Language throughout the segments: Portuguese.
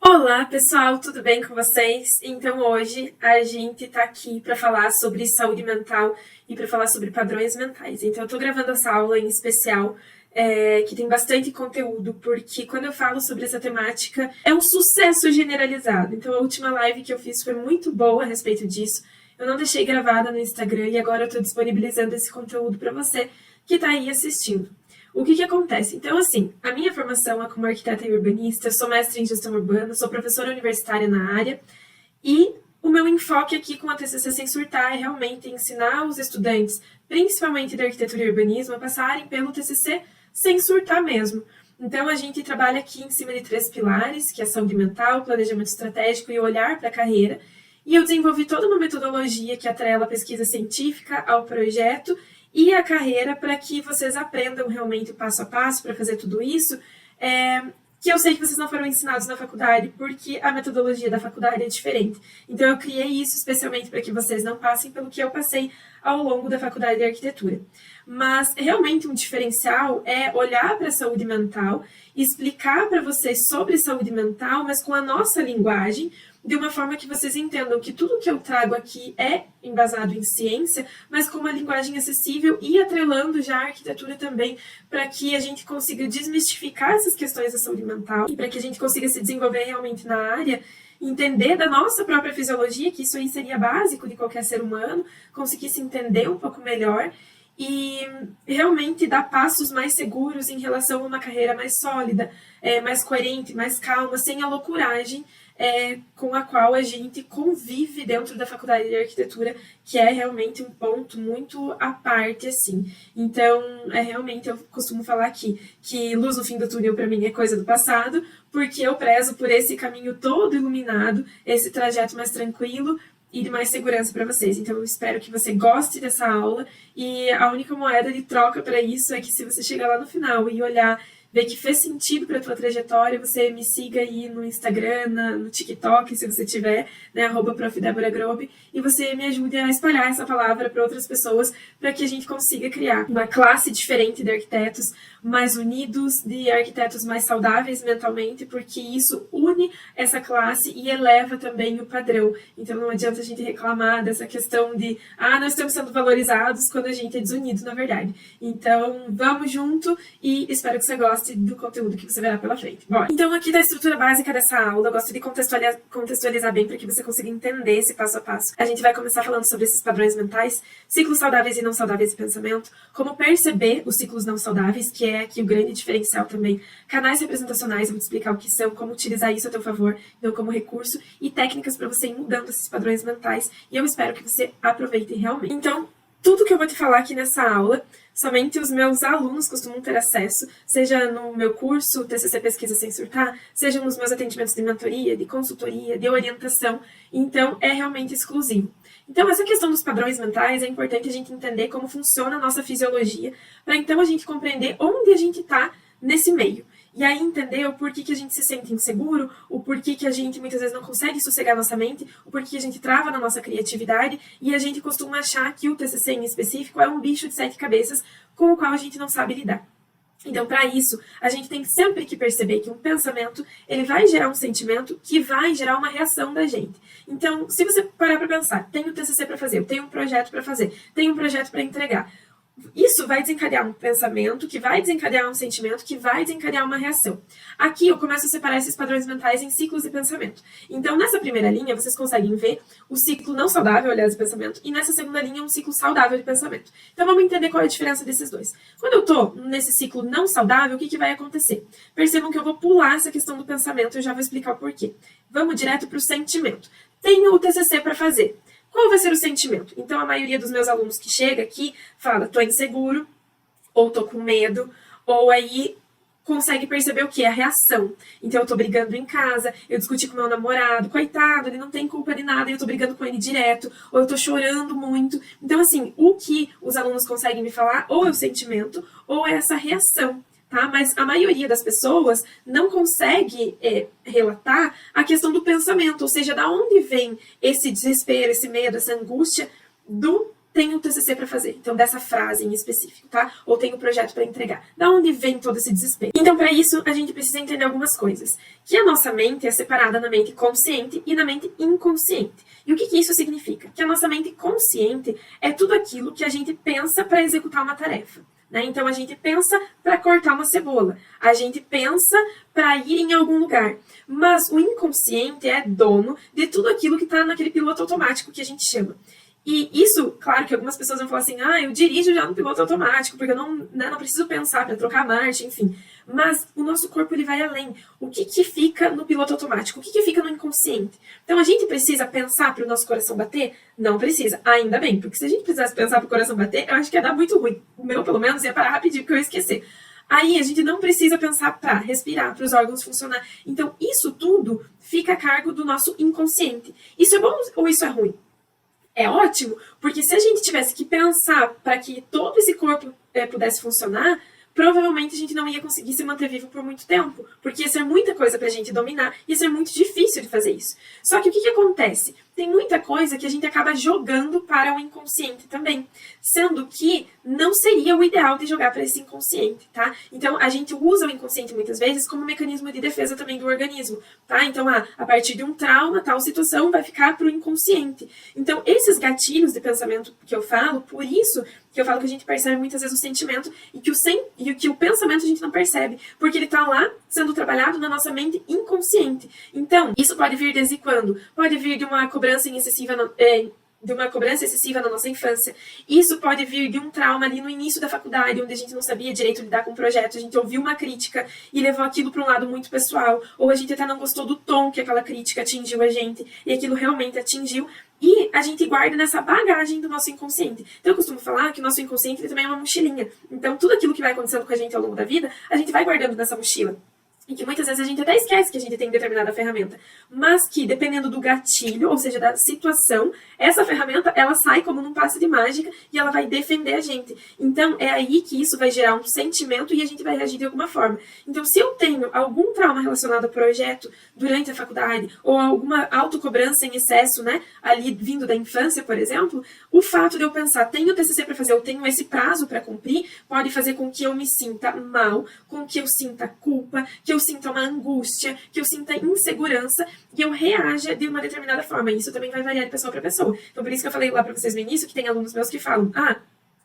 Olá, pessoal, tudo bem com vocês? Então, hoje a gente tá aqui para falar sobre saúde mental e para falar sobre padrões mentais. Então, eu tô gravando essa aula em especial, que tem bastante conteúdo, porque quando eu falo sobre essa temática, é um sucesso generalizado. Então, a última live que eu fiz foi muito boa a respeito disso. Eu não deixei gravada no Instagram e agora eu tô disponibilizando esse conteúdo para você que tá aí assistindo. O que acontece? Então, assim, a minha formação é como arquiteta e urbanista, sou mestre em gestão urbana, sou professora universitária na área, e o meu enfoque aqui com a TCC Sem Surtar é realmente ensinar os estudantes, principalmente da arquitetura e urbanismo, a passarem pelo TCC sem surtar mesmo. Então, a gente trabalha aqui em cima de 3 pilares, que é a saúde mental, planejamento estratégico e olhar para a carreira. E eu desenvolvi toda uma metodologia que atrela a pesquisa científica ao projeto e a carreira para que vocês aprendam realmente o passo a passo para fazer tudo isso, que eu sei que vocês não foram ensinados na faculdade, porque a metodologia da faculdade é diferente. Então, eu criei isso especialmente para que vocês não passem pelo que eu passei ao longo da faculdade de arquitetura. Mas, realmente, um diferencial é olhar para a saúde mental, explicar para vocês sobre saúde mental, mas com a nossa linguagem, de uma forma que vocês entendam que tudo que eu trago aqui é embasado em ciência, mas com uma linguagem acessível e atrelando já a arquitetura também, para que a gente consiga desmistificar essas questões da saúde mental e para que a gente consiga se desenvolver realmente na área, entender da nossa própria fisiologia, que isso aí seria básico de qualquer ser humano, conseguir se entender um pouco melhor e realmente dar passos mais seguros em relação a uma carreira mais sólida, mais coerente, mais calma, sem a loucuragem com a qual a gente convive dentro da faculdade de arquitetura, que é realmente um ponto muito à parte, assim. Então, realmente, eu costumo falar aqui que luz no fim do túnel, para mim, é coisa do passado, porque eu prezo por esse caminho todo iluminado, esse trajeto mais tranquilo, e de mais segurança para vocês. Então, eu espero que você goste dessa aula, e a única moeda de troca para isso é que se você chegar lá no final e olhar, ver que fez sentido para a tua trajetória, você me siga aí no Instagram, no TikTok, se você tiver, né, @prof.Débora Grobe, e você me ajude a espalhar essa palavra para outras pessoas, para que a gente consiga criar uma classe diferente de arquitetos, mais unidos, de arquitetos mais saudáveis mentalmente, porque isso une essa classe e eleva também o padrão. Então não adianta a gente reclamar dessa questão de nós estamos sendo valorizados quando a gente é desunido, na verdade. Então vamos junto e espero que você goste do conteúdo que você verá pela frente. Bom, então aqui da estrutura básica dessa aula, eu gosto de contextualizar bem para que você consiga entender esse passo a passo. A gente vai começar falando sobre esses padrões mentais, ciclos saudáveis e não saudáveis de pensamento, como perceber os ciclos não saudáveis, que é aqui o grande diferencial também, canais representacionais, eu vou te explicar o que são, como utilizar isso a teu favor, então como recurso, e técnicas para você ir mudando esses padrões mentais, e eu espero que você aproveite realmente. Então, tudo que eu vou te falar aqui nessa aula, somente os meus alunos costumam ter acesso, seja no meu curso TCC Pesquisa Sem Surtar, seja nos meus atendimentos de mentoria, de consultoria, de orientação, então é realmente exclusivo. Então, essa questão dos padrões mentais é importante a gente entender como funciona a nossa fisiologia, para então a gente compreender onde a gente está nesse meio. E aí entender o porquê que a gente se sente inseguro, o porquê que a gente muitas vezes não consegue sossegar nossa mente, o porquê que a gente trava na nossa criatividade, e a gente costuma achar que o TCC em específico é um bicho de 7 cabeças com o qual a gente não sabe lidar. Então, para isso, a gente tem sempre que perceber que um pensamento, ele vai gerar um sentimento que vai gerar uma reação da gente. Então, se você parar para pensar, tenho um TCC para fazer, eu tenho um projeto para fazer, tenho um projeto para entregar, isso vai desencadear um pensamento, que vai desencadear um sentimento, que vai desencadear uma reação. Aqui eu começo a separar esses padrões mentais em ciclos de pensamento. Então, nessa primeira linha, vocês conseguem ver o ciclo não saudável, aliás, de pensamento, e nessa segunda linha, um ciclo saudável de pensamento. Então, vamos entender qual é a diferença desses dois. Quando eu estou nesse ciclo não saudável, o que vai acontecer? Percebam que eu vou pular essa questão do pensamento e eu já vou explicar o porquê. Vamos direto para o sentimento. Tenho o TCC para fazer. Qual vai ser o sentimento? Então, a maioria dos meus alunos que chega aqui fala, tô inseguro, ou tô com medo, ou aí consegue perceber o que? A reação. Então, eu tô brigando em casa, eu discuti com meu namorado, coitado, ele não tem culpa de nada, eu tô brigando com ele direto, ou eu tô chorando muito. Então, assim, o que os alunos conseguem me falar, ou é o sentimento, ou é essa reação. Tá? Mas a maioria das pessoas não consegue relatar a questão do pensamento, ou seja, da onde vem esse desespero, esse medo, essa angústia do tenho o TCC para fazer, então dessa frase em específico, tá? Ou tenho o projeto para entregar. Da onde vem todo esse desespero? Então, para isso, a gente precisa entender algumas coisas. Que a nossa mente é separada na mente consciente e na mente inconsciente. E o que isso significa? Que a nossa mente consciente é tudo aquilo que a gente pensa para executar uma tarefa. Né? Então, a gente pensa para cortar uma cebola, a gente pensa para ir em algum lugar. Mas o inconsciente é dono de tudo aquilo que está naquele piloto automático que a gente chama. E isso, claro que algumas pessoas vão falar assim, eu dirijo já no piloto automático, porque eu não preciso pensar para trocar a marcha, enfim. Mas o nosso corpo ele vai além. O que fica no piloto automático? O que fica no inconsciente? Então a gente precisa pensar para o nosso coração bater? Não precisa. Ainda bem, porque se a gente precisasse pensar para o coração bater, eu acho que ia dar muito ruim. O meu, pelo menos, ia parar rapidinho, porque eu ia esquecer. Aí a gente não precisa pensar para respirar, para os órgãos funcionar. Então isso tudo fica a cargo do nosso inconsciente. Isso é bom ou isso é ruim? É ótimo, porque se a gente tivesse que pensar para que todo esse corpo pudesse funcionar, provavelmente a gente não ia conseguir se manter vivo por muito tempo, porque ia ser muita coisa para a gente dominar, ia ser muito difícil de fazer isso. Só que o que acontece? Tem muita coisa que a gente acaba jogando para o inconsciente também, sendo que não seria o ideal de jogar para esse inconsciente, tá? Então, a gente usa o inconsciente muitas vezes como mecanismo de defesa também do organismo, tá? Então, a partir de um trauma, tal situação vai ficar para o inconsciente. Então, esses gatilhos de pensamento que eu falo, por isso que eu falo que a gente percebe muitas vezes o sentimento e que o pensamento a gente não percebe, porque ele está lá sendo trabalhado na nossa mente inconsciente. Então, isso pode vir desde quando? Pode vir de uma cobrança excessiva na nossa infância. Isso pode vir de um trauma ali no início da faculdade, onde a gente não sabia direito lidar com o projeto, a gente ouviu uma crítica e levou aquilo para um lado muito pessoal, ou a gente até não gostou do tom que aquela crítica atingiu a gente, e aquilo realmente atingiu, e a gente guarda nessa bagagem do nosso inconsciente. Então eu costumo falar que o nosso inconsciente ele também é uma mochilinha. Então tudo aquilo que vai acontecendo com a gente ao longo da vida, a gente vai guardando nessa mochila. E que muitas vezes a gente até esquece que a gente tem determinada ferramenta. Mas que, dependendo do gatilho, ou seja, da situação, essa ferramenta, ela sai como num passe de mágica e ela vai defender a gente. Então, é aí que isso vai gerar um sentimento e a gente vai reagir de alguma forma. Então, se eu tenho algum trauma relacionado ao projeto durante a faculdade, ou alguma autocobrança em excesso, né, ali vindo da infância, por exemplo, o fato de eu pensar, tenho TCC para fazer, eu tenho esse prazo para cumprir, pode fazer com que eu me sinta mal, com que eu sinta culpa, que eu sinta uma angústia, que eu sinta insegurança e eu reaja de uma determinada forma. Isso também vai variar de pessoa para pessoa. Então, por isso que eu falei lá para vocês no início que tem alunos meus que falam,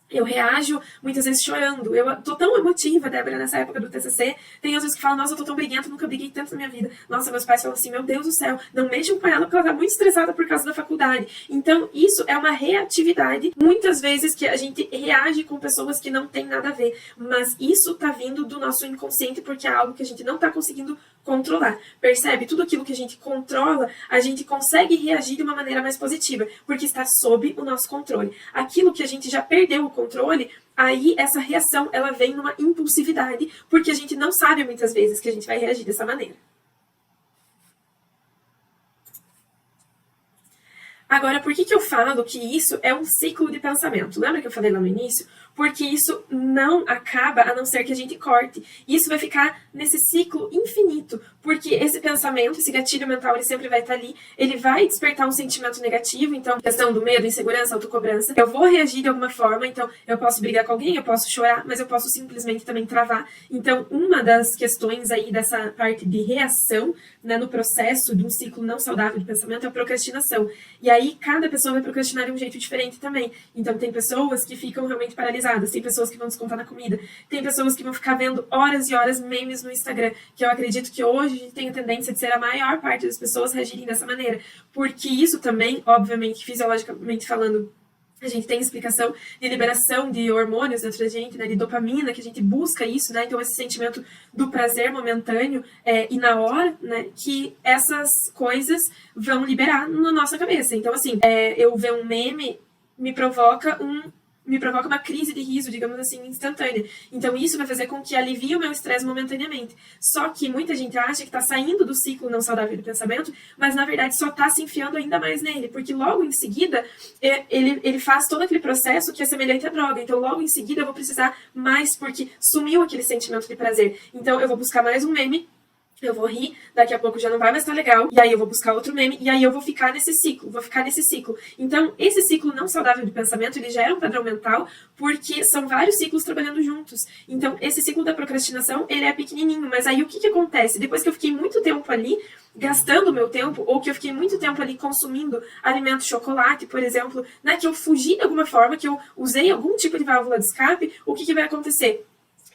eu reajo muitas vezes chorando. Eu tô tão emotiva, Débora, nessa época do TCC. Tem outros que falam, nossa, eu tô tão briguenta, nunca briguei tanto na minha vida. Nossa, meus pais falam assim, meu Deus do céu, não mexam com ela porque ela tá muito estressada por causa da faculdade. Então, isso é uma reatividade, muitas vezes que a gente reage com pessoas que não tem nada a ver. Mas isso tá vindo do nosso inconsciente porque é algo que a gente não tá conseguindo controlar. Percebe? Tudo aquilo que a gente controla, a gente consegue reagir de uma maneira mais positiva, porque está sob o nosso controle. Aquilo que a gente já perdeu o controle, aí essa reação ela vem numa impulsividade, porque a gente não sabe muitas vezes que a gente vai reagir dessa maneira. Agora, por que eu falo que isso é um ciclo de pensamento? Lembra que eu falei lá no início? Porque isso não acaba a não ser que a gente corte. Isso vai ficar nesse ciclo infinito, porque esse pensamento, esse gatilho mental, ele sempre vai estar ali, ele vai despertar um sentimento negativo, então, questão do medo, insegurança, autocobrança, eu vou reagir de alguma forma, então, eu posso brigar com alguém, eu posso chorar, mas eu posso simplesmente também travar. Então, uma das questões aí dessa parte de reação, né, no processo de um ciclo não saudável de pensamento é a procrastinação. E aí, cada pessoa vai procrastinar de um jeito diferente também. Então, tem pessoas que ficam realmente paralisadas, tem pessoas que vão descontar na comida, tem pessoas que vão ficar vendo horas e horas memes no Instagram, que eu acredito que hoje a gente tem a tendência de ser a maior parte das pessoas reagirem dessa maneira, porque isso também, obviamente, fisiologicamente falando, a gente tem explicação de liberação de hormônios dentro da gente, né, de dopamina, que a gente busca isso, né, então esse sentimento do prazer momentâneo e na hora, né, que essas coisas vão liberar na nossa cabeça. Então, assim, eu ver um meme me provoca uma crise de riso, digamos assim, instantânea. Então isso vai fazer com que alivie o meu estresse momentaneamente. Só que muita gente acha que está saindo do ciclo não saudável do pensamento, mas na verdade só está se enfiando ainda mais nele, porque logo em seguida ele faz todo aquele processo que é semelhante à droga. Então logo em seguida eu vou precisar mais, porque sumiu aquele sentimento de prazer. Então eu vou buscar mais um meme, eu vou rir, daqui a pouco já não vai mais estar legal, e aí eu vou buscar outro meme, e aí eu vou ficar nesse ciclo, Então, esse ciclo não saudável de pensamento, ele gera um padrão mental, porque são vários ciclos trabalhando juntos. Então, esse ciclo da procrastinação, ele é pequenininho, mas aí o que acontece? Depois que eu fiquei muito tempo ali, gastando o meu tempo, ou que eu fiquei muito tempo ali consumindo alimento, chocolate, por exemplo, né, que eu fugi de alguma forma, que eu usei algum tipo de válvula de escape, o que vai acontecer?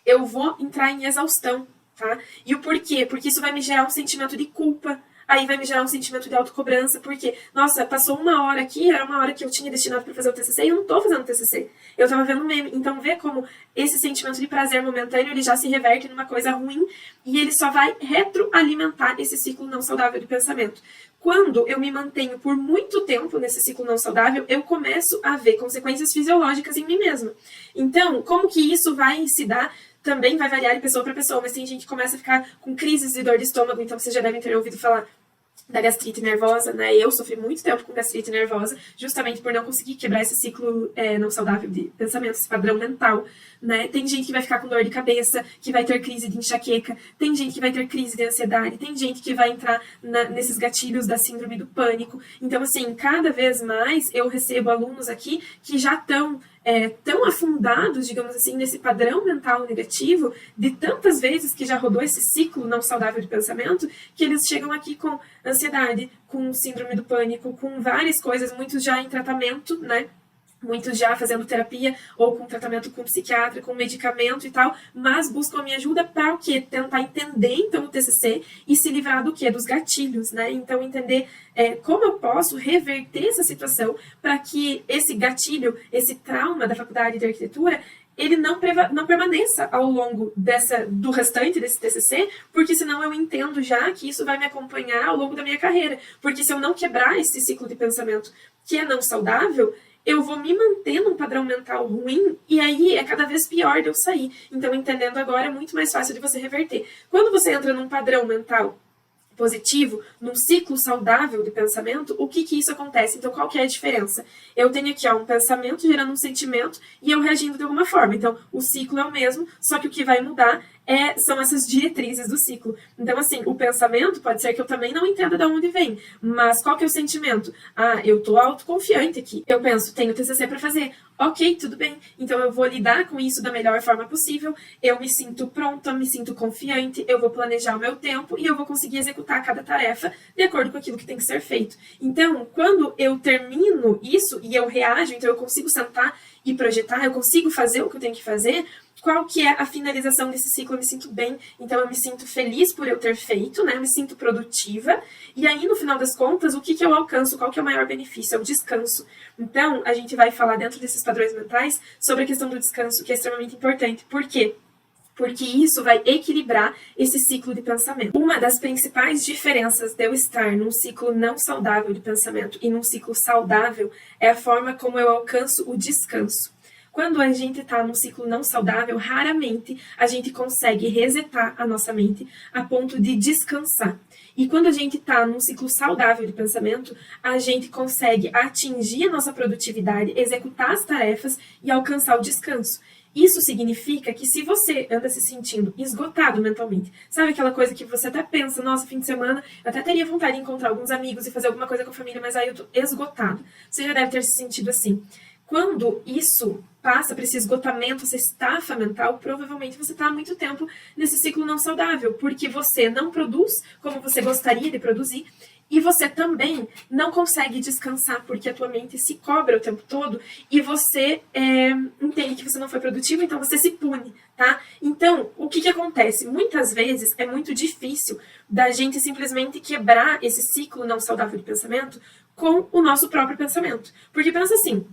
Eu vou entrar em exaustão. Tá? E o porquê? Porque isso vai me gerar um sentimento de culpa, aí vai me gerar um sentimento de autocobrança, porque, nossa, passou uma hora aqui, era uma hora que eu tinha destinado para fazer o TCC e eu não tô fazendo o TCC, eu tava vendo meme. Então vê como esse sentimento de prazer momentâneo, ele já se reverte numa coisa ruim e ele só vai retroalimentar esse ciclo não saudável de pensamento. Quando eu me mantenho por muito tempo nesse ciclo não saudável, eu começo a ver consequências fisiológicas em mim mesma. Então, como que isso vai se dar? Também vai variar de pessoa para pessoa, mas tem gente que começa a ficar com crises de dor de estômago, então vocês já devem ter ouvido falar da gastrite nervosa, né? Eu sofri muito tempo com gastrite nervosa, justamente por não conseguir quebrar esse ciclo não saudável de pensamento, esse padrão mental, né? Tem gente que vai ficar com dor de cabeça, que vai ter crise de enxaqueca, tem gente que vai ter crise de ansiedade, tem gente que vai entrar nesses gatilhos da síndrome do pânico. Então, assim, cada vez mais eu recebo alunos aqui que já estão tão afundados, digamos assim, nesse padrão mental negativo, de tantas vezes que já rodou esse ciclo não saudável de pensamento, que eles chegam aqui com ansiedade, com síndrome do pânico, com várias coisas, muitos já em tratamento, né? Muitos já fazendo terapia ou com tratamento com psiquiatra, com medicamento e tal, mas buscam a minha ajuda para o quê? Tentar entender, então, o TCC e se livrar do quê? Dos gatilhos, né? Então, entender como eu posso reverter essa situação para que esse gatilho, esse trauma da faculdade de arquitetura, ele não permaneça ao longo do restante desse TCC, porque senão eu entendo já que isso vai me acompanhar ao longo da minha carreira. Porque se eu não quebrar esse ciclo de pensamento que é não saudável, eu vou me manter num padrão mental ruim e aí é cada vez pior de eu sair. Então, entendendo agora, é muito mais fácil de você reverter. Quando você entra num padrão mental positivo, num ciclo saudável de pensamento, o que isso acontece? Então, qual que é a diferença? Eu tenho aqui um pensamento gerando um sentimento e eu reagindo de alguma forma. Então, o ciclo é o mesmo, só que o que vai mudar são essas diretrizes do ciclo. Então, assim, o pensamento pode ser que eu também não entenda de onde vem, mas qual que é o sentimento? Ah, eu tô autoconfiante aqui. Eu penso, tenho TCC para fazer. Ok, tudo bem. Então, eu vou lidar com isso da melhor forma possível. Eu me sinto pronta, me sinto confiante, eu vou planejar o meu tempo e eu vou conseguir executar cada tarefa de acordo com aquilo que tem que ser feito. Então, quando eu termino isso e eu reajo, então eu consigo sentar e projetar, eu consigo fazer o que eu tenho que fazer, qual que é a finalização desse ciclo? Eu me sinto bem, então eu me sinto feliz por eu ter feito, né? Eu me sinto produtiva, e aí no final das contas, o que eu alcanço? Qual que é o maior benefício? É o descanso. Então, a gente vai falar dentro desses padrões mentais sobre a questão do descanso, que é extremamente importante. Por quê? Porque isso vai equilibrar esse ciclo de pensamento. Uma das principais diferenças de eu estar num ciclo não saudável de pensamento e num ciclo saudável é a forma como eu alcanço o descanso. Quando a gente está num ciclo não saudável, raramente a gente consegue resetar a nossa mente a ponto de descansar. E quando a gente está num ciclo saudável de pensamento, a gente consegue atingir a nossa produtividade, executar as tarefas e alcançar o descanso. Isso significa que se você anda se sentindo esgotado mentalmente, sabe aquela coisa que você até pensa, nossa, fim de semana, eu até teria vontade de encontrar alguns amigos e fazer alguma coisa com a família, mas aí eu tô esgotado. Você já deve ter se sentido assim. Quando isso passa para esse esgotamento, essa estafa mental, provavelmente você está há muito tempo nesse ciclo não saudável, porque você não produz como você gostaria de produzir e você também não consegue descansar, porque a tua mente se cobra o tempo todo e você entende que você não foi produtivo, então você se pune, tá? Então, o que acontece? Muitas vezes é muito difícil da gente simplesmente quebrar esse ciclo não saudável de pensamento com o nosso próprio pensamento. Porque pensa assim,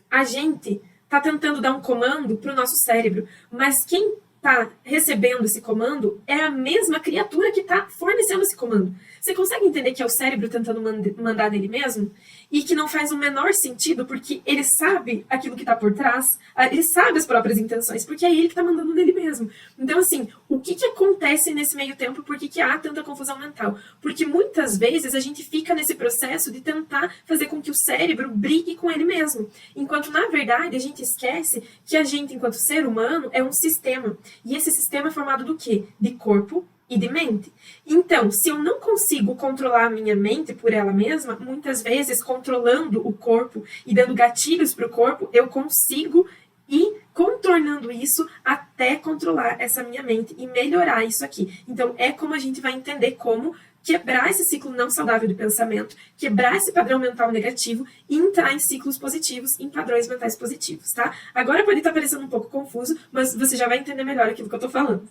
a gente está tentando dar um comando para o nosso cérebro, mas quem está recebendo esse comando é a mesma criatura que está fornecendo esse comando. Você consegue entender que é o cérebro tentando mandar nele mesmo? E que não faz o menor sentido, porque ele sabe aquilo que está por trás, ele sabe as próprias intenções, porque é ele que está mandando nele mesmo. Então, assim, o que acontece nesse meio tempo? Por que há tanta confusão mental? Porque muitas vezes a gente fica nesse processo de tentar fazer com que o cérebro brigue com ele mesmo. Enquanto, na verdade, a gente esquece que a gente, enquanto ser humano, é um sistema. E esse sistema é formado do quê? De corpo e de mente. Então, se eu não consigo controlar a minha mente por ela mesma, muitas vezes controlando o corpo e dando gatilhos para o corpo, eu consigo ir contornando isso até controlar essa minha mente e melhorar isso aqui. Então, é como a gente vai entender como quebrar esse ciclo não saudável de pensamento, quebrar esse padrão mental negativo e entrar em ciclos positivos, em padrões mentais positivos, tá? Agora pode estar parecendo um pouco confuso, mas você já vai entender melhor aquilo que eu tô falando.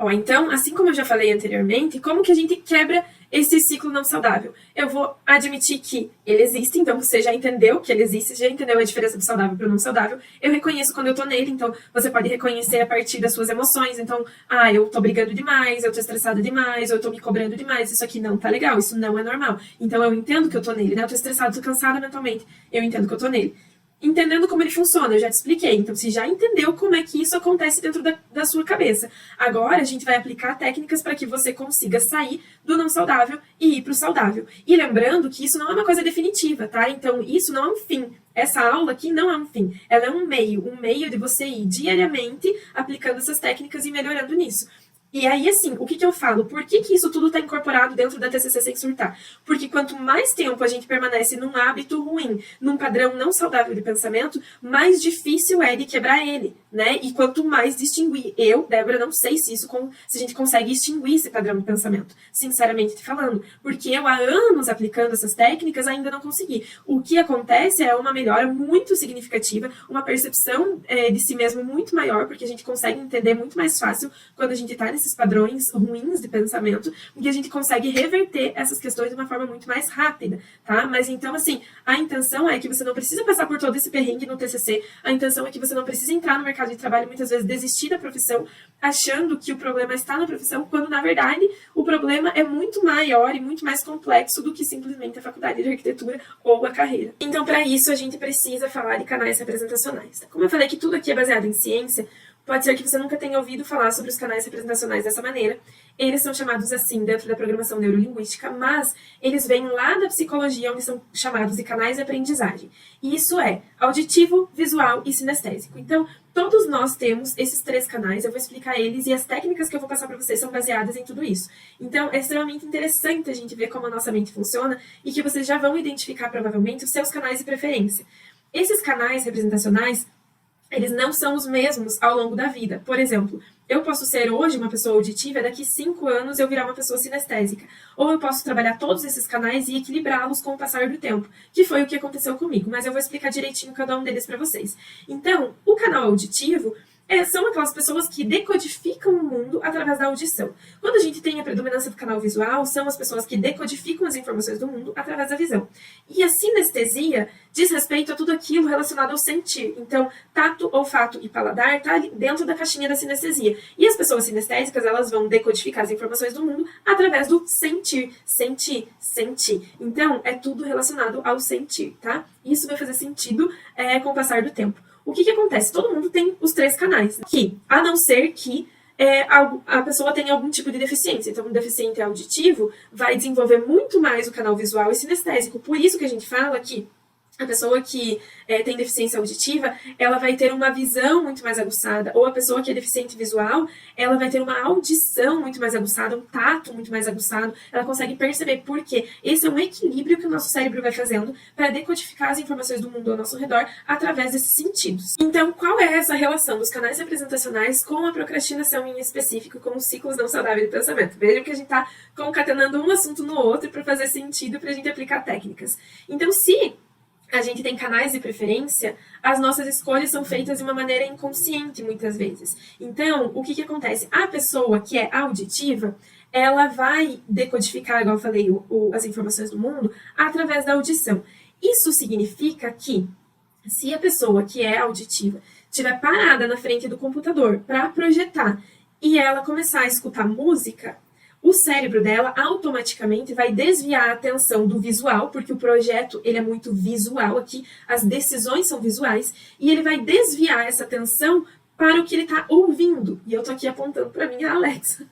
Ó, então, assim como eu já falei anteriormente, como que a gente quebra esse ciclo não saudável? Eu vou admitir que ele existe, então você já entendeu que ele existe, já entendeu a diferença do saudável para o não saudável. Eu reconheço quando eu tô nele, então você pode reconhecer a partir das suas emoções. Então, eu tô brigando demais, eu tô estressada demais, eu tô me cobrando demais, isso aqui não tá legal, isso não é normal. Então eu entendo que eu tô nele, né? Eu tô estressada, tô cansada mentalmente, eu entendo que eu tô nele. Entendendo como ele funciona, eu já te expliquei. Então, você já entendeu como é que isso acontece dentro da sua cabeça. Agora, a gente vai aplicar técnicas para que você consiga sair do não saudável e ir para o saudável. E lembrando que isso não é uma coisa definitiva, tá? Então, isso não é um fim. Essa aula aqui não é um fim. Ela é um meio de você ir diariamente aplicando essas técnicas e melhorando nisso. E aí, assim, o que eu falo? Por que isso tudo está incorporado dentro da TCC Sem Surtar? Porque quanto mais tempo a gente permanece num hábito ruim, num padrão não saudável de pensamento, mais difícil é de quebrar ele, né? E quanto mais distinguir. Eu, Débora, não sei se a gente consegue extinguir esse padrão de pensamento, sinceramente te falando. Porque eu, há anos aplicando essas técnicas, ainda não consegui. O que acontece é uma melhora muito significativa, uma percepção de si mesmo muito maior, porque a gente consegue entender muito mais fácil quando a gente está nesses padrões ruins de pensamento, porque a gente consegue reverter essas questões de uma forma muito mais rápida, tá? Mas então, assim, a intenção é que você não precisa passar por todo esse perrengue no TCC, a intenção é que você não precisa entrar no mercado de trabalho, muitas vezes desistir da profissão, achando que o problema está na profissão, quando, na verdade, o problema é muito maior e muito mais complexo do que simplesmente a faculdade de arquitetura ou a carreira. Então, para isso, a gente precisa falar de canais representacionais. Como eu falei que tudo aqui é baseado em ciência, pode ser que você nunca tenha ouvido falar sobre os canais representacionais dessa maneira. Eles são chamados assim dentro da programação neurolinguística, mas eles vêm lá da psicologia, onde são chamados de canais de aprendizagem. E isso é auditivo, visual e sinestésico. Então, todos nós temos esses 3 canais, eu vou explicar eles, e as técnicas que eu vou passar para vocês são baseadas em tudo isso. Então, é extremamente interessante a gente ver como a nossa mente funciona e que vocês já vão identificar, provavelmente, os seus canais de preferência. Esses canais representacionais, eles não são os mesmos ao longo da vida. Por exemplo, eu posso ser hoje uma pessoa auditiva, daqui 5 anos eu virar uma pessoa sinestésica. Ou eu posso trabalhar todos esses canais e equilibrá-los com o passar do tempo, que foi o que aconteceu comigo, mas eu vou explicar direitinho cada um deles para vocês. Então, o canal auditivo são aquelas pessoas que decodificam o mundo através da audição. Quando a gente tem a predominância do canal visual, são as pessoas que decodificam as informações do mundo através da visão. E a sinestesia diz respeito a tudo aquilo relacionado ao sentir. Então, tato, olfato e paladar está ali dentro da caixinha da sinestesia. E as pessoas sinestésicas, elas vão decodificar as informações do mundo através do sentir. Sentir, sentir. Então, é tudo relacionado ao sentir, tá? Isso vai fazer sentido com o passar do tempo. O que acontece? Todo mundo tem os 3 canais, a não ser que a pessoa tenha algum tipo de deficiência. Então, um deficiente auditivo vai desenvolver muito mais o canal visual e sinestésico. Por isso que a gente fala que a pessoa que tem deficiência auditiva, ela vai ter uma visão muito mais aguçada, ou a pessoa que é deficiente visual, ela vai ter uma audição muito mais aguçada, um tato muito mais aguçado, ela consegue perceber por quê. Esse é um equilíbrio que o nosso cérebro vai fazendo para decodificar as informações do mundo ao nosso redor através desses sentidos. Então, qual é essa relação dos canais representacionais com a procrastinação em específico, com os ciclos não saudáveis de pensamento? Vejam que a gente está concatenando um assunto no outro para fazer sentido, para a gente aplicar técnicas. Então, se a gente tem canais de preferência, as nossas escolhas são feitas de uma maneira inconsciente, muitas vezes. Então, o que acontece? A pessoa que é auditiva, ela vai decodificar, igual eu falei, as informações do mundo através da audição. Isso significa que, se a pessoa que é auditiva estiver parada na frente do computador para projetar e ela começar a escutar música, o cérebro dela automaticamente vai desviar a atenção do visual, porque o projeto ele é muito visual aqui, as decisões são visuais, e ele vai desviar essa atenção para o que ele está ouvindo. E eu tô aqui apontando para minha Alexa,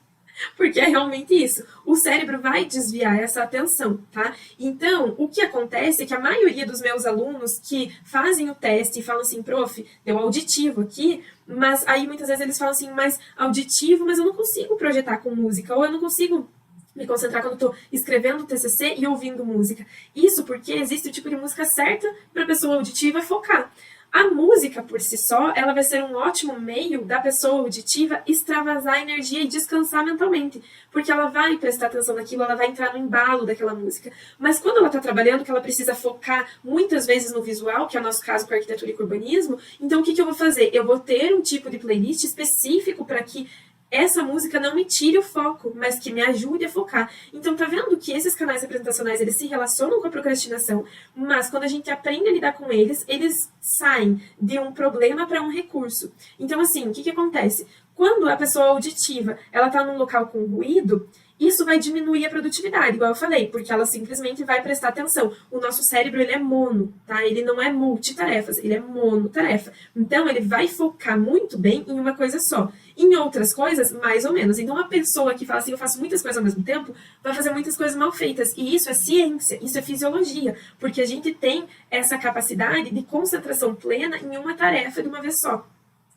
porque é realmente isso. O cérebro vai desviar essa atenção, tá? Então, o que acontece é que a maioria dos meus alunos que fazem o teste e falam assim, prof, deu auditivo aqui, Mas aí muitas vezes eles falam assim, mais auditivo, mas eu não consigo projetar com música, ou eu não consigo me concentrar quando estou escrevendo o TCC e ouvindo música. Isso porque existe o tipo de música certa para a pessoa auditiva focar. A música, por si só, ela vai ser um ótimo meio da pessoa auditiva extravasar energia e descansar mentalmente, porque ela vai prestar atenção naquilo, ela vai entrar no embalo daquela música. Mas quando ela está trabalhando, que ela precisa focar muitas vezes no visual, que é o nosso caso com arquitetura e urbanismo, então o que eu vou fazer? Eu vou ter um tipo de playlist específico para que essa música não me tire o foco, mas que me ajude a focar. Então, tá vendo que esses canais representacionais, eles se relacionam com a procrastinação, mas quando a gente aprende a lidar com eles, eles saem de um problema para um recurso. Então, assim, o que acontece? Quando a pessoa auditiva, ela tá num local com ruído, isso vai diminuir a produtividade, igual eu falei, porque ela simplesmente vai prestar atenção. O nosso cérebro, ele é mono, tá? Ele não é multitarefas, ele é monotarefa. Então, ele vai focar muito bem em uma coisa só. Em outras coisas, mais ou menos. Então, a pessoa que fala assim, eu faço muitas coisas ao mesmo tempo, vai fazer muitas coisas mal feitas. E isso é ciência, isso é fisiologia, porque a gente tem essa capacidade de concentração plena em uma tarefa de uma vez só.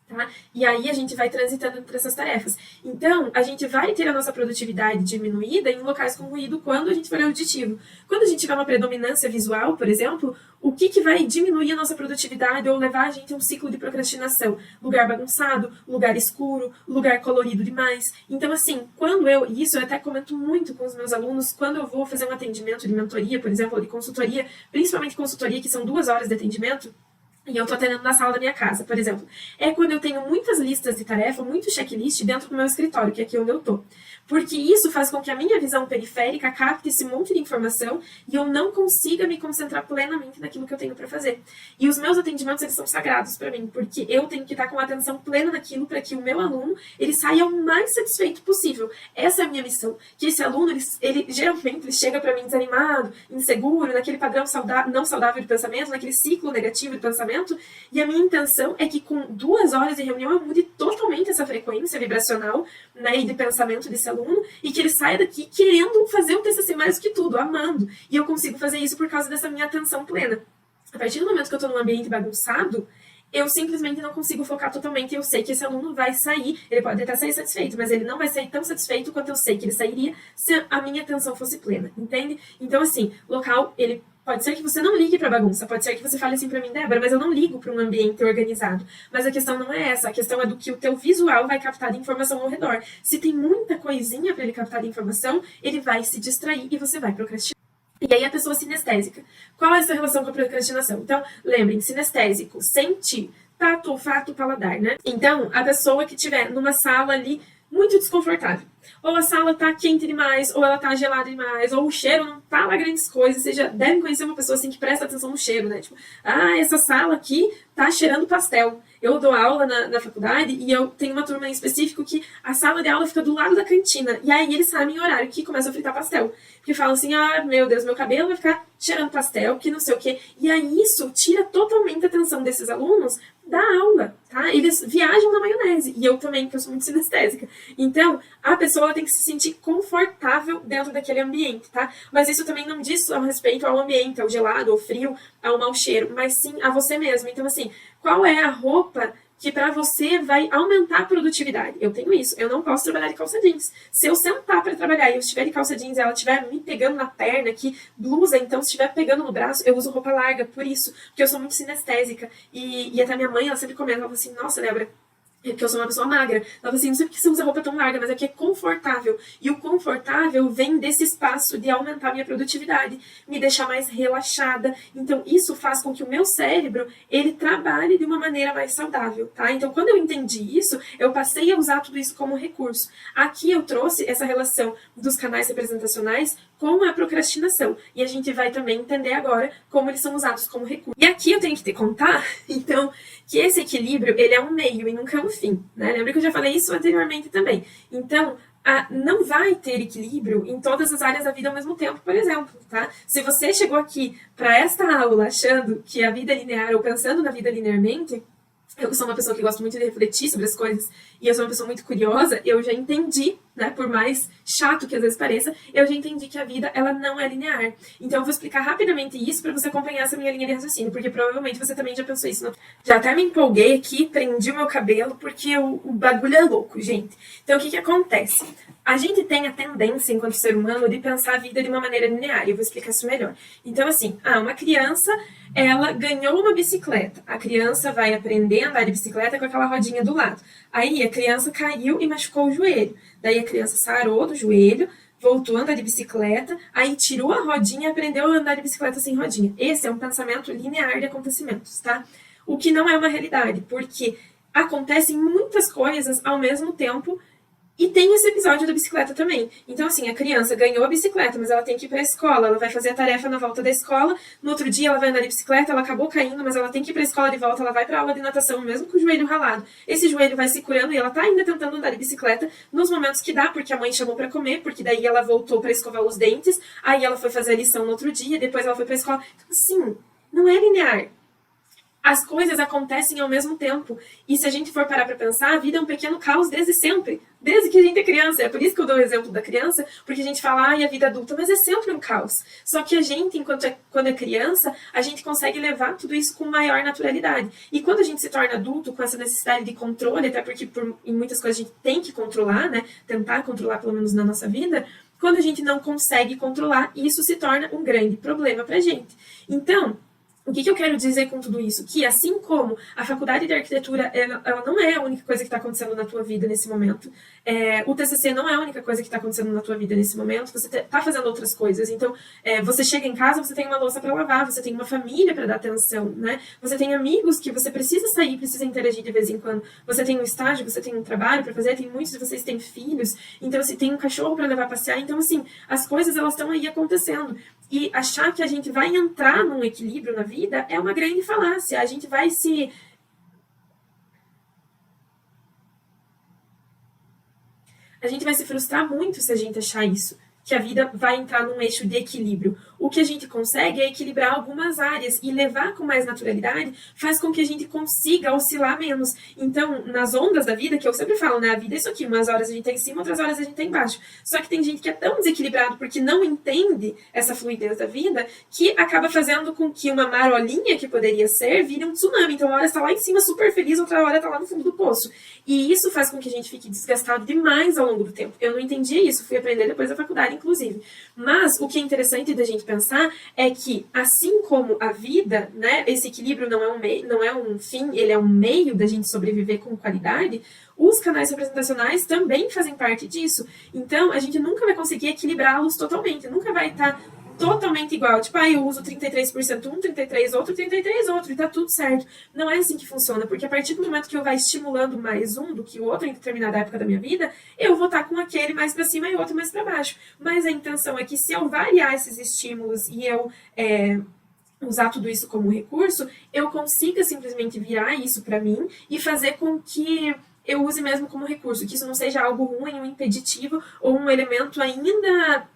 Tá? E aí a gente vai transitando entre essas tarefas. Então, a gente vai ter a nossa produtividade diminuída em locais com ruído quando a gente for auditivo. Quando a gente tiver uma predominância visual, por exemplo, o que vai diminuir a nossa produtividade ou levar a gente a um ciclo de procrastinação? Lugar bagunçado, lugar escuro, lugar colorido demais. Então, assim, e isso eu até comento muito com os meus alunos, quando eu vou fazer um atendimento de mentoria, por exemplo, ou de consultoria, principalmente consultoria, que são 2 horas de atendimento, e eu estou atendendo na sala da minha casa, por exemplo. É quando eu tenho muitas listas de tarefa, muito checklist dentro do meu escritório, que é aqui onde eu estou. Porque isso faz com que a minha visão periférica capte esse monte de informação e eu não consiga me concentrar plenamente naquilo que eu tenho para fazer. E os meus atendimentos, eles são sagrados para mim, porque eu tenho que estar com a atenção plena naquilo para que o meu aluno, ele saia o mais satisfeito possível. Essa é a minha missão. Que esse aluno, ele geralmente ele chega para mim desanimado, inseguro, naquele padrão não saudável de pensamento, naquele ciclo negativo de pensamento, e a minha intenção é que com 2 horas de reunião eu mude totalmente essa frequência vibracional, né, e de pensamento desse aluno, e que ele saia daqui querendo fazer o TCC mais do que tudo, amando. E eu consigo fazer isso por causa dessa minha atenção plena. A partir do momento que eu estou num ambiente bagunçado, eu simplesmente não consigo focar totalmente. Eu sei que esse aluno vai sair, ele pode até sair satisfeito, mas ele não vai sair tão satisfeito quanto eu sei que ele sairia se a minha atenção fosse plena, entende? Então, assim, local, ele pode ser que você não ligue para bagunça, pode ser que você fale assim para mim, Débora, mas eu não ligo para um ambiente organizado. Mas a questão não é essa, a questão é do que o teu visual vai captar de informação ao redor. Se tem muita coisinha para ele captar de informação, ele vai se distrair e você vai procrastinar. E aí a pessoa sinestésica. Qual é essa relação com a procrastinação? Então, lembrem, sinestésico, sentir, tato, olfato, paladar, né? Então, a pessoa que estiver numa sala ali muito desconfortável, ou a sala tá quente demais, ou ela tá gelada demais, ou o cheiro não tá lá grandes coisas. Vocês já devem conhecer uma pessoa assim que presta atenção no cheiro, né? Tipo, essa sala aqui tá cheirando pastel. Eu dou aula na faculdade e eu tenho uma turma em específico que a sala de aula fica do lado da cantina. E aí eles sabem o horário que começa a fritar pastel. Porque falam assim, meu Deus, meu cabelo vai ficar cheirando pastel, que não sei o quê. E aí isso tira totalmente a atenção desses alunos da aula, tá? Eles viajam na maionese. E eu também, que eu sou muito sinestésica. Então, a pessoa ela tem que se sentir confortável dentro daquele ambiente, tá? Mas isso também não diz ao respeito ao ambiente, ao gelado, ao frio, ao mau cheiro, mas sim a você mesmo. Então, assim, qual é a roupa que para você vai aumentar a produtividade? Eu tenho isso, eu não posso trabalhar de calça jeans. Se eu sentar para trabalhar e eu estiver de calça jeans e ela estiver me pegando na perna aqui, blusa, então se estiver pegando no braço, eu uso roupa larga, por isso, porque eu sou muito sinestésica. E até minha mãe, ela sempre comenta, ela fala assim, nossa, Débora, porque eu sou uma pessoa magra. Ela fala assim, não sei porque você usa roupa tão larga, mas é que é confortável. E o confortável vem desse espaço de aumentar a minha produtividade, me deixar mais relaxada. Então, isso faz com que o meu cérebro, ele trabalhe de uma maneira mais saudável, tá? Então, quando eu entendi isso, eu passei a usar tudo isso como recurso. Aqui eu trouxe essa relação dos canais representacionais com a procrastinação. E a gente vai também entender agora como eles são usados como recurso. E aqui eu tenho que te contar, então, que esse equilíbrio, ele é um meio e nunca é um fim, né? Lembra que eu já falei isso anteriormente também. Então, não vai ter equilíbrio em todas as áreas da vida ao mesmo tempo, por exemplo, tá? Se você chegou aqui para esta aula achando que a vida é linear ou pensando na vida linearmente, eu sou uma pessoa que gosta muito de refletir sobre as coisas e eu sou uma pessoa muito curiosa, eu já entendi, né, por mais chato que às vezes pareça, eu já entendi que a vida, ela não é linear. Então eu vou explicar rapidamente isso para você acompanhar essa minha linha de raciocínio, porque provavelmente você também já pensou isso. Já até me empolguei aqui, prendi o meu cabelo, porque o bagulho é louco, gente. Então o que acontece? A gente tem a tendência, enquanto ser humano, de pensar a vida de uma maneira linear, e eu vou explicar isso melhor. Então assim, uma criança, ela ganhou uma bicicleta, a criança vai aprender a andar de bicicleta com aquela rodinha do lado. Aí a criança caiu e machucou o joelho. Daí a criança sarou do joelho, voltou a andar de bicicleta, aí tirou a rodinha e aprendeu a andar de bicicleta sem rodinha. Esse é um pensamento linear de acontecimentos, tá? O que não é uma realidade, porque acontecem muitas coisas ao mesmo tempo. E tem esse episódio da bicicleta também. Então, assim, a criança ganhou a bicicleta, mas ela tem que ir para a escola, ela vai fazer a tarefa na volta da escola, no outro dia ela vai andar de bicicleta, ela acabou caindo, mas ela tem que ir para a escola de volta, ela vai para a aula de natação, mesmo com o joelho ralado. Esse joelho vai se curando e ela tá ainda tentando andar de bicicleta nos momentos que dá, porque a mãe chamou para comer, porque daí ela voltou para escovar os dentes, aí ela foi fazer a lição no outro dia, depois ela foi para a escola. Então, assim, não é linear. As coisas acontecem ao mesmo tempo. E se a gente for parar para pensar, a vida é um pequeno caos desde sempre. Desde que a gente é criança. É por isso que eu dou o exemplo da criança, porque a gente fala, a vida adulta, mas é sempre um caos. Só que a gente, quando é criança, a gente consegue levar tudo isso com maior naturalidade. E quando a gente se torna adulto, com essa necessidade de controle, até porque em muitas coisas a gente tem que controlar, né? Tentar controlar, pelo menos na nossa vida, quando a gente não consegue controlar, isso se torna um grande problema pra gente. Então, o que eu quero dizer com tudo isso? Que assim como a faculdade de arquitetura, ela não é a única coisa que está acontecendo na tua vida nesse momento. O TCC não é a única coisa que está acontecendo na tua vida nesse momento. Você está fazendo outras coisas. Então, você chega em casa, você tem uma louça para lavar, você tem uma família para dar atenção, né? Você tem amigos que você precisa sair, precisa interagir de vez em quando. Você tem um estágio, você tem um trabalho para fazer, tem muitos de vocês têm filhos. Então, você tem um cachorro para levar a passear. Então, assim, as coisas elas estão aí acontecendo. E achar que a gente vai entrar num equilíbrio na vida é uma grande falácia. A gente vai se frustrar muito se a gente achar isso, que a vida vai entrar num eixo de equilíbrio. O que a gente consegue é equilibrar algumas áreas e levar com mais naturalidade faz com que a gente consiga oscilar menos. Então, nas ondas da vida, que eu sempre falo, né? A vida é isso aqui, umas horas a gente tá em cima, outras horas a gente tá embaixo. Só que tem gente que é tão desequilibrado porque não entende essa fluidez da vida que acaba fazendo com que uma marolinha que poderia ser vire um tsunami. Então, uma hora está lá em cima super feliz, outra hora está lá no fundo do poço. E isso faz com que a gente fique desgastado demais ao longo do tempo. Eu não entendia isso, fui aprender depois da faculdade, inclusive. Mas o que é interessante da gente pensar é que, assim como a vida, né, esse equilíbrio não é um fim, ele é um meio da gente sobreviver com qualidade, os canais representacionais também fazem parte disso. Então, a gente nunca vai conseguir equilibrá-los totalmente, nunca vai estar totalmente igual. Tipo, eu uso 33% um, 33% outro, 33% outro, e tá tudo certo. Não é assim que funciona, porque a partir do momento que eu vá estimulando mais um do que o outro em determinada época da minha vida, eu vou estar com aquele mais para cima e outro mais para baixo. Mas a intenção é que se eu variar esses estímulos e eu usar tudo isso como recurso, eu consiga simplesmente virar isso para mim e fazer com que eu use mesmo como recurso, que isso não seja algo ruim, um impeditivo ou um elemento ainda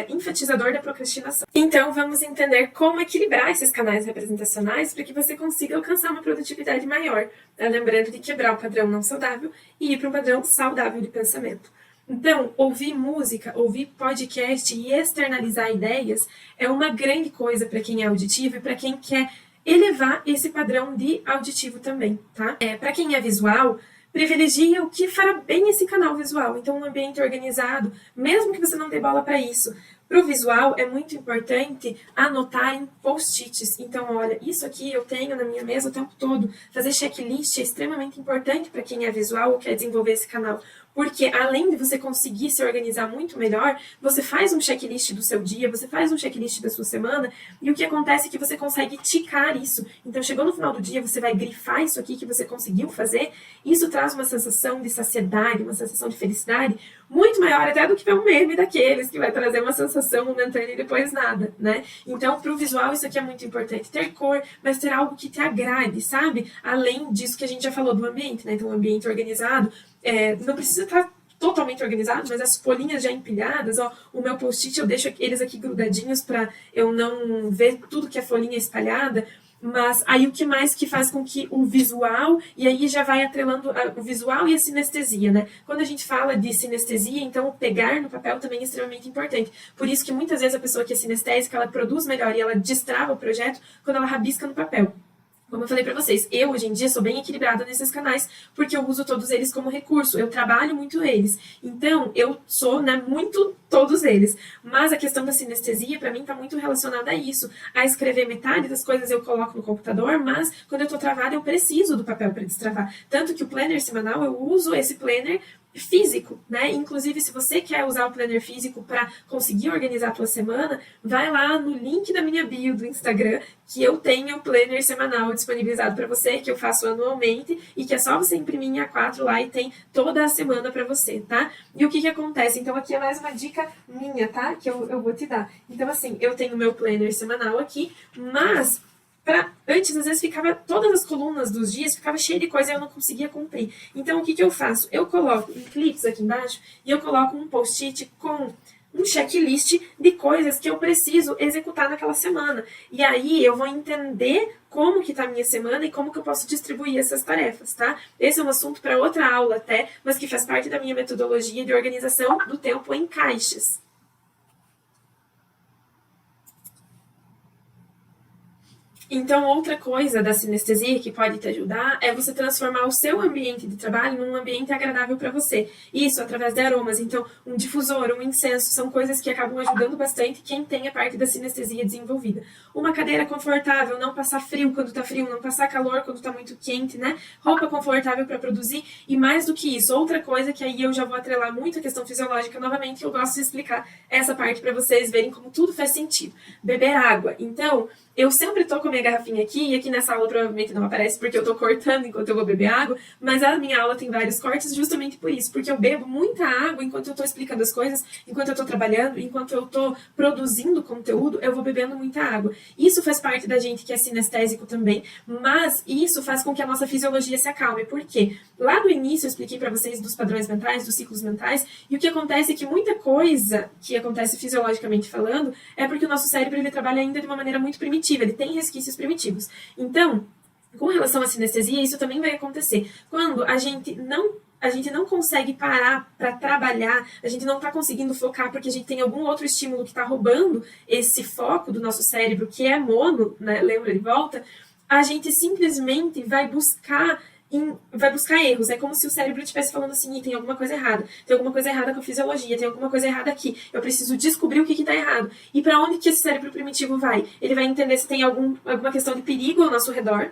enfatizador da procrastinação. Então, vamos entender como equilibrar esses canais representacionais para que você consiga alcançar uma produtividade maior, né? Lembrando de quebrar o padrão não saudável e ir para um padrão saudável de pensamento. Então, ouvir música, ouvir podcast e externalizar ideias é uma grande coisa para quem é auditivo e para quem quer elevar esse padrão de auditivo também, tá? Para quem é visual, privilegia o que fará bem esse canal visual. Então, um ambiente organizado, mesmo que você não dê bola para isso. Para o visual, é muito importante anotar em post-its. Então, olha, isso aqui eu tenho na minha mesa o tempo todo. Fazer checklist é extremamente importante para quem é visual ou quer desenvolver esse canal. Porque, além de você conseguir se organizar muito melhor, você faz um checklist do seu dia, você faz um checklist da sua semana, e o que acontece é que você consegue ticar isso. Então, chegou no final do dia, você vai grifar isso aqui que você conseguiu fazer, e isso traz uma sensação de saciedade, uma sensação de felicidade, muito maior até do que ver um meme daqueles, que vai trazer uma sensação momentânea e depois nada, né? Então, para o visual, isso aqui é muito importante. Ter cor, mas ter algo que te agrade, sabe? Além disso que a gente já falou do ambiente, né? Então, um ambiente organizado, não precisa estar totalmente organizado, mas as folhinhas já empilhadas, o meu post-it eu deixo eles aqui grudadinhos para eu não ver tudo que é folhinha espalhada. Mas aí o que mais que faz com que o visual, e aí já vai atrelando o visual e a sinestesia, né? Quando a gente fala de sinestesia, então o pegar no papel também é extremamente importante. Por isso que muitas vezes a pessoa que é sinestésica, ela produz melhor e ela destrava o projeto quando ela rabisca no papel. Como eu falei para vocês, eu hoje em dia sou bem equilibrada nesses canais, porque eu uso todos eles como recurso, eu trabalho muito eles. Então, eu sou, né, muito todos eles. Mas a questão da sinestesia, para mim, está muito relacionada a isso. A escrever metade das coisas eu coloco no computador, mas quando eu estou travada, eu preciso do papel para destravar. Tanto que o planner semanal, eu uso esse planner físico, né? Inclusive, se você quer usar o planner físico para conseguir organizar a tua semana, vai lá no link da minha bio do Instagram, que eu tenho o planner semanal disponibilizado para você, que eu faço anualmente, e que é só você imprimir em A4 lá e tem toda a semana para você, tá? E o que acontece? Então, aqui é mais uma dica minha, tá? Que eu vou te dar. Então, assim, eu tenho o meu planner semanal aqui, mas antes, às vezes, ficava todas as colunas dos dias, ficava cheio de coisa e eu não conseguia cumprir. Então, o que eu faço? Eu coloco em clips aqui embaixo e eu coloco um post-it com um checklist de coisas que eu preciso executar naquela semana. E aí eu vou entender como que tá a minha semana e como que eu posso distribuir essas tarefas, tá? Esse é um assunto para outra aula até, mas que faz parte da minha metodologia de organização do tempo em caixas. Então, outra coisa da sinestesia que pode te ajudar é você transformar o seu ambiente de trabalho num ambiente agradável para você. Isso através de aromas. Então, um difusor, um incenso, são coisas que acabam ajudando bastante quem tem a parte da sinestesia desenvolvida. Uma cadeira confortável, não passar frio quando tá frio, não passar calor quando tá muito quente, né? Roupa confortável para produzir. E mais do que isso, outra coisa que aí eu já vou atrelar muito a questão fisiológica novamente, eu gosto de explicar essa parte para vocês verem como tudo faz sentido. Beber água. Então, eu sempre tô com a minha garrafinha aqui, e aqui nessa aula provavelmente não aparece porque eu tô cortando enquanto eu vou beber água, mas a minha aula tem vários cortes justamente por isso, porque eu bebo muita água enquanto eu tô explicando as coisas, enquanto eu tô trabalhando, enquanto eu tô produzindo conteúdo, eu vou bebendo muita água. Isso faz parte da gente que é sinestésico também, mas isso faz com que a nossa fisiologia se acalme. Por quê? Lá no início eu expliquei para vocês dos padrões mentais, dos ciclos mentais, e o que acontece é que muita coisa que acontece fisiologicamente falando é porque o nosso cérebro ele trabalha ainda de uma maneira muito primitiva, ele tem resquícios primitivos. Então, com relação à sinestesia, isso também vai acontecer. Quando a gente não consegue parar para trabalhar, a gente não está conseguindo focar porque a gente tem algum outro estímulo que está roubando esse foco do nosso cérebro, que é mono, né? Lembra de volta? A gente simplesmente vai buscar erros. É como se o cérebro estivesse falando assim, tem alguma coisa errada. Tem alguma coisa errada com a fisiologia, tem alguma coisa errada aqui. Eu preciso descobrir o que está errado. E para onde que esse cérebro primitivo vai? Ele vai entender se tem alguma questão de perigo ao nosso redor.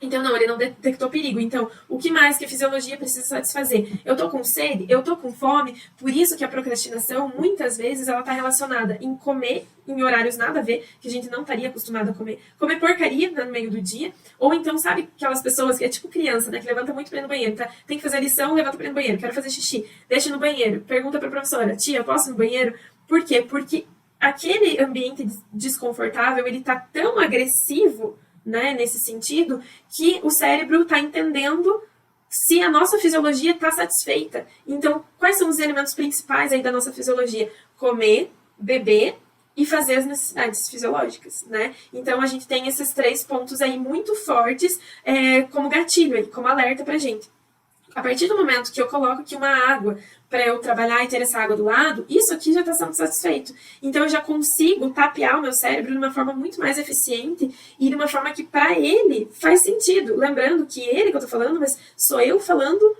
Então, não, ele não detectou perigo. Então, o que mais que a fisiologia precisa satisfazer? Eu tô com sede? Eu tô com fome? Por isso que a procrastinação, muitas vezes, ela tá relacionada em comer em horários nada a ver, que a gente não estaria acostumado a comer. Comer porcaria no meio do dia. Ou então, sabe aquelas pessoas que é tipo criança, né? Que levanta muito pra ir no banheiro, tá? Tem que fazer a lição, levanta pra ir no banheiro. Quero fazer xixi. Deixa no banheiro. Pergunta pra professora, tia, posso ir no banheiro? Por quê? Porque aquele ambiente desconfortável, ele tá tão agressivo, né, nesse sentido, que o cérebro está entendendo se a nossa fisiologia está satisfeita. Então, quais são os elementos principais aí da nossa fisiologia? Comer, beber e fazer as necessidades fisiológicas, né? Então, a gente tem esses 3 pontos aí muito fortes como gatilho, aí, como alerta pra gente. A partir do momento que eu coloco aqui uma água para eu trabalhar e ter essa água do lado, isso aqui já está sendo satisfeito. Então eu já consigo tapear o meu cérebro de uma forma muito mais eficiente e de uma forma que para ele faz sentido. Lembrando que ele que eu estou falando, mas sou eu falando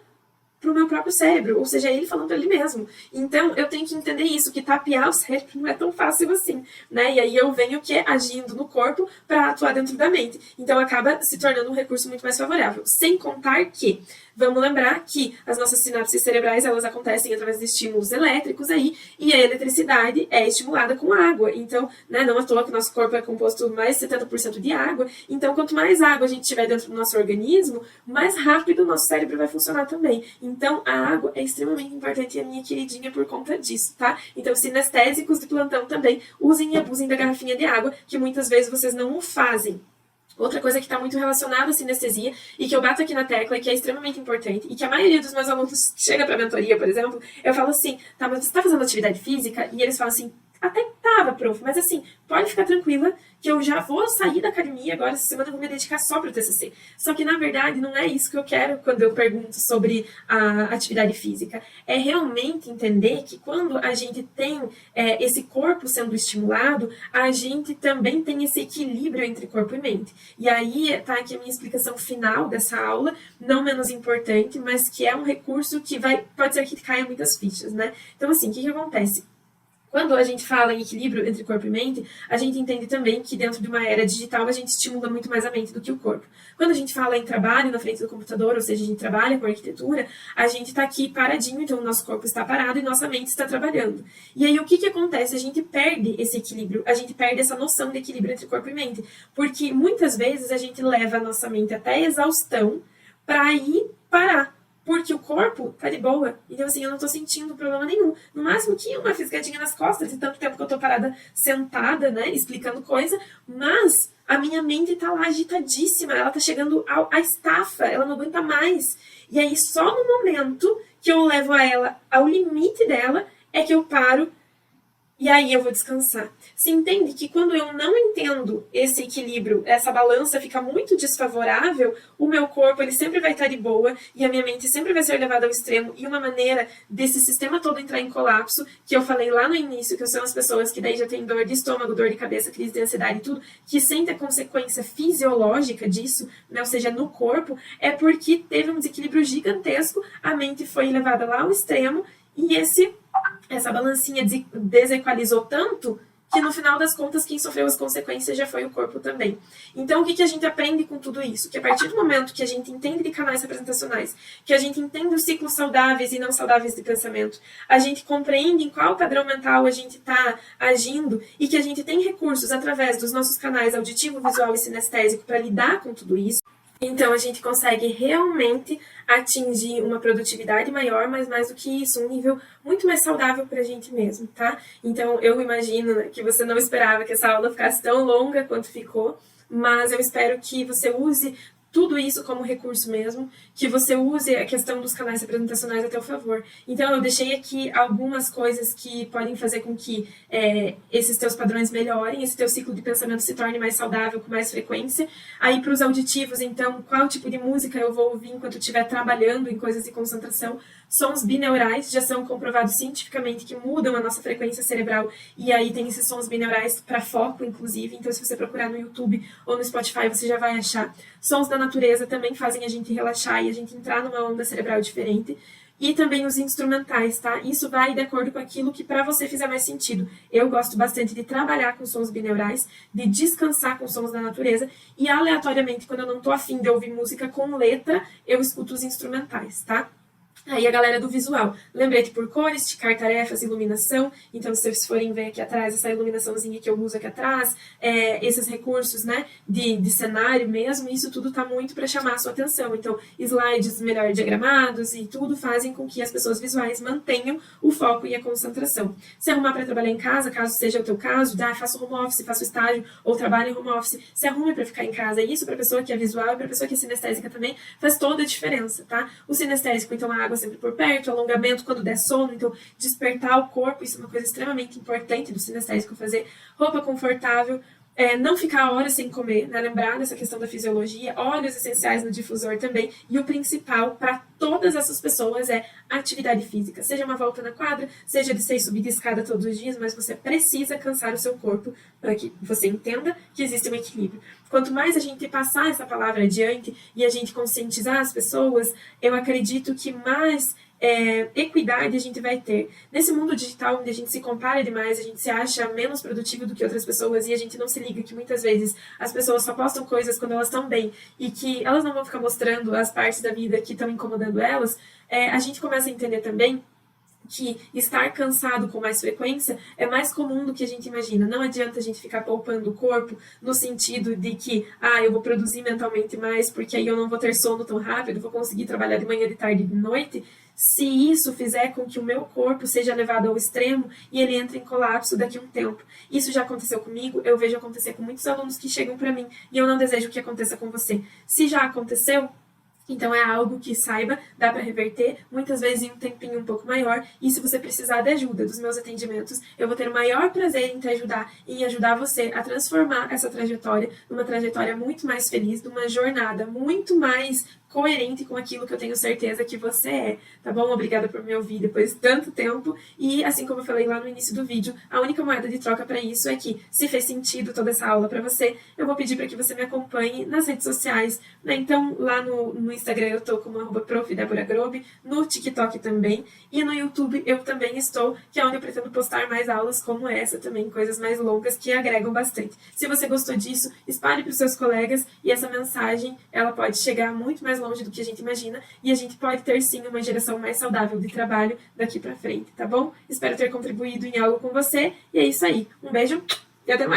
para o meu próprio cérebro, ou seja, ele falando para ele mesmo. Então, eu tenho que entender isso, que tapear o cérebro não é tão fácil assim, né? E aí eu venho agindo no corpo para atuar dentro da mente. Então, acaba se tornando um recurso muito mais favorável. Sem contar que, vamos lembrar que as nossas sinapses cerebrais, elas acontecem através de estímulos elétricos aí, e a eletricidade é estimulada com água. Então, né, não à toa que o nosso corpo é composto mais de 70% de água. Então, quanto mais água a gente tiver dentro do nosso organismo, mais rápido o nosso cérebro vai funcionar também. Então, a água é extremamente importante e a minha queridinha por conta disso, tá? Então, sinestésicos de plantão também, usem e abusem da garrafinha de água, que muitas vezes vocês não o fazem. Outra coisa que está muito relacionada à sinestesia e que eu bato aqui na tecla e que é extremamente importante e que a maioria dos meus alunos chega para a mentoria, por exemplo, eu falo assim, tá, mas você está fazendo atividade física? E eles falam assim, Até tava, prof, mas assim, pode ficar tranquila que eu já vou sair da academia agora, essa semana eu vou me dedicar só para o TCC. Só que, na verdade, não é isso que eu quero quando eu pergunto sobre a atividade física. É realmente entender que quando a gente tem esse corpo sendo estimulado, a gente também tem esse equilíbrio entre corpo e mente. E aí está aqui a minha explicação final dessa aula, não menos importante, mas que é um recurso que pode ser que caia muitas fichas, né? Então, assim, o que acontece? Quando a gente fala em equilíbrio entre corpo e mente, a gente entende também que dentro de uma era digital a gente estimula muito mais a mente do que o corpo. Quando a gente fala em trabalho na frente do computador, ou seja, a gente trabalha com arquitetura, a gente está aqui paradinho, então o nosso corpo está parado e nossa mente está trabalhando. E aí o que acontece? A gente perde esse equilíbrio, a gente perde essa noção de equilíbrio entre corpo e mente, porque muitas vezes a gente leva a nossa mente até a exaustão para ir parar. Porque o corpo tá de boa. Então, assim, eu não tô sentindo problema nenhum. No máximo que uma fisgadinha nas costas, de tanto tempo que eu tô parada sentada, né, explicando coisa. Mas a minha mente tá lá agitadíssima. Ela tá chegando à estafa. Ela não aguenta mais. E aí, só no momento que eu levo ela ao limite dela, é que eu paro. E aí eu vou descansar. Se entende que quando eu não entendo esse equilíbrio, essa balança fica muito desfavorável, o meu corpo ele sempre vai estar de boa e a minha mente sempre vai ser levada ao extremo. E uma maneira desse sistema todo entrar em colapso, que eu falei lá no início, que são as pessoas que daí já têm dor de estômago, dor de cabeça, crise de ansiedade e tudo, que sentem a consequência fisiológica disso, né, ou seja, no corpo, é porque teve um desequilíbrio gigantesco, a mente foi levada lá ao extremo e essa balancinha desequalizou tanto que no final das contas quem sofreu as consequências já foi o corpo também. Então o que a gente aprende com tudo isso? Que a partir do momento que a gente entende de canais representacionais, que a gente entende os ciclos saudáveis e não saudáveis de pensamento, a gente compreende em qual padrão mental a gente está agindo e que a gente tem recursos através dos nossos canais auditivo, visual e sinestésico para lidar com tudo isso, então a gente consegue realmente atingir uma produtividade maior, mas mais do que isso, um nível muito mais saudável para a gente mesmo, tá? Então eu imagino que você não esperava que essa aula ficasse tão longa quanto ficou, mas eu espero que você use tudo isso como recurso mesmo, que você use a questão dos canais representacionais a teu favor. Então, eu deixei aqui algumas coisas que podem fazer com que esses teus padrões melhorem, esse teu ciclo de pensamento se torne mais saudável, com mais frequência. Aí, para os auditivos, então, qual tipo de música eu vou ouvir enquanto eu estiver trabalhando em coisas de concentração? Sons bineurais já são comprovados cientificamente que mudam a nossa frequência cerebral, e aí tem esses sons bineurais para foco, inclusive. Então, se você procurar no YouTube ou no Spotify, você já vai achar. Sons da natureza também fazem a gente relaxar e a gente entrar numa onda cerebral diferente. E também os instrumentais, tá? Isso vai de acordo com aquilo que para você fizer mais sentido. Eu gosto bastante de trabalhar com sons bineurais, de descansar com sons da natureza e aleatoriamente, quando eu não tô afim de ouvir música com letra, eu escuto os instrumentais, tá? Aí a galera do visual, lembrete por cores, ticar tarefas, iluminação. Então, se vocês forem ver aqui atrás, essa iluminaçãozinha que eu uso aqui atrás, esses recursos, né, de cenário mesmo, isso tudo tá muito para chamar a sua atenção. Então, slides melhor diagramados e tudo fazem com que as pessoas visuais mantenham o foco e a concentração. Se arrumar para trabalhar em casa, caso seja o teu caso, faça home office, faça o estágio ou trabalhe em home office, se arrume para ficar em casa. E isso para pessoa que é visual e para pessoa que é sinestésica também faz toda a diferença, tá? O sinestésico, então, a água sempre por perto, alongamento quando der sono, então despertar o corpo, isso é uma coisa extremamente importante do sinestésico fazer, roupa confortável, não ficar horas sem comer, né? Lembrar dessa questão da fisiologia, óleos essenciais no difusor também, e o principal para todas essas pessoas é atividade física, seja uma volta na quadra, seja de subir de escada todos os dias, mas você precisa cansar o seu corpo para que você entenda que existe um equilíbrio. Quanto mais a gente passar essa palavra adiante e a gente conscientizar as pessoas, eu acredito que mais equidade a gente vai ter. Nesse mundo digital, onde a gente se compara demais, a gente se acha menos produtivo do que outras pessoas e a gente não se liga que muitas vezes as pessoas só postam coisas quando elas estão bem e que elas não vão ficar mostrando as partes da vida que estão incomodando elas, a gente começa a entender também que estar cansado com mais frequência é mais comum do que a gente imagina. Não adianta a gente ficar poupando o corpo no sentido de que, eu vou produzir mentalmente mais porque aí eu não vou ter sono tão rápido, vou conseguir trabalhar de manhã, de tarde e de noite, se isso fizer com que o meu corpo seja levado ao extremo e ele entre em colapso daqui a um tempo. Isso já aconteceu comigo, eu vejo acontecer com muitos alunos que chegam para mim e eu não desejo que aconteça com você. Se já aconteceu, Então é algo que, saiba, dá para reverter, muitas vezes em um tempinho um pouco maior, e se você precisar de ajuda dos meus atendimentos, eu vou ter o maior prazer em te ajudar, em ajudar você a transformar essa trajetória numa trajetória muito mais feliz, numa jornada muito mais coerente com aquilo que eu tenho certeza que você é, tá bom? Obrigada por me ouvir depois de tanto tempo, e assim como eu falei lá no início do vídeo, a única moeda de troca para isso é que, se fez sentido toda essa aula para você, eu vou pedir para que você me acompanhe nas redes sociais, né? Então, lá no Instagram eu tô como @prof.Débora_Grobe, no TikTok também, e no YouTube eu também estou, que é onde eu pretendo postar mais aulas como essa também, coisas mais longas que agregam bastante. Se você gostou disso, espalhe para os seus colegas, e essa mensagem, ela pode chegar muito mais longe do que a gente imagina, e a gente pode ter sim uma geração mais saudável de trabalho daqui pra frente, tá bom? Espero ter contribuído em algo com você, e é isso aí. Um beijo e até mais!